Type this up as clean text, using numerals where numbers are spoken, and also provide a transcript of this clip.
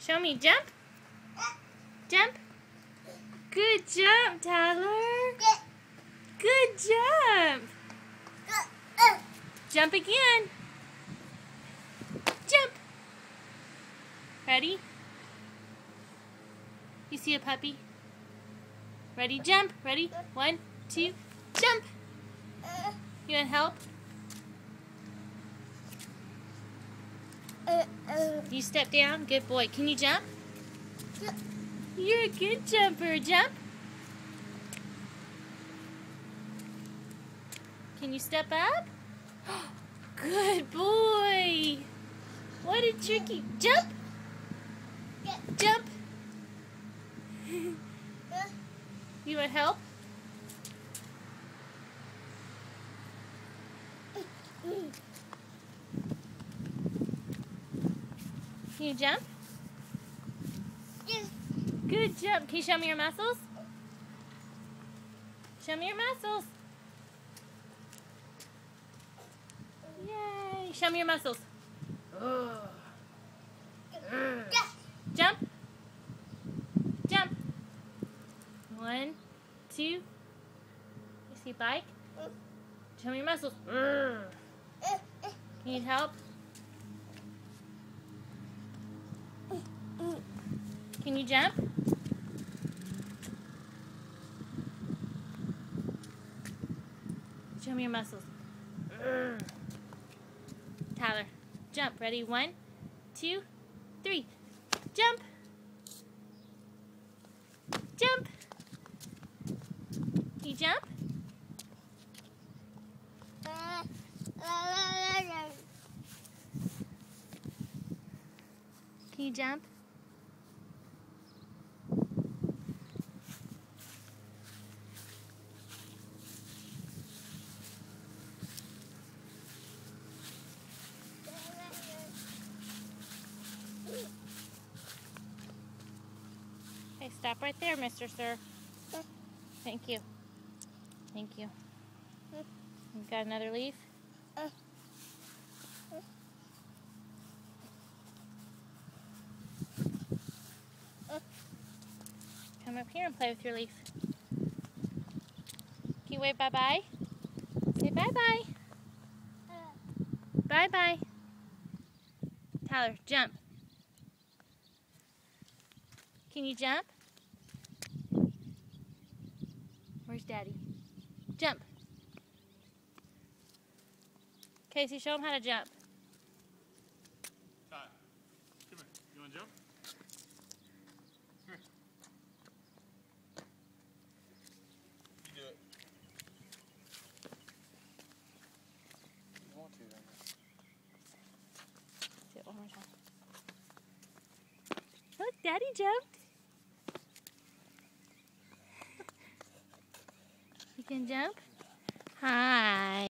Show me. Jump. Jump. Good jump, Tyler. Good jump. Jump again. Jump. Ready? You see a puppy? Ready? Jump. Ready? 1, 2, jump. You want help? You step down. Good boy. Can you jump? You're a good jumper. Jump. Can you step up? Good boy. What a tricky. Jump. Jump. You want help? Can you jump? Good jump. Can you show me your muscles? Show me your muscles. Yay. Show me your muscles. Jump. Jump. 1, 2. You see bike? Show me your muscles. Need help? Can you jump? Show me your muscles. Tyler, jump. Ready? 1, 2, 3. Jump. Jump. Can you jump? Can you jump? Hey, stop right there, Mr. Sir. Thank you. Thank you. You've got another leaf? Come up here and play with your leaf. Can you wave bye-bye? Say bye-bye. Bye-bye. Tyler, jump. Can you jump? Where's Daddy? Jump. Casey, show him how to jump. Ty, come here. You want to jump? Come here. You do it. You want to, then. Do it one more time. Look, Daddy jumped. You can jump? Hi.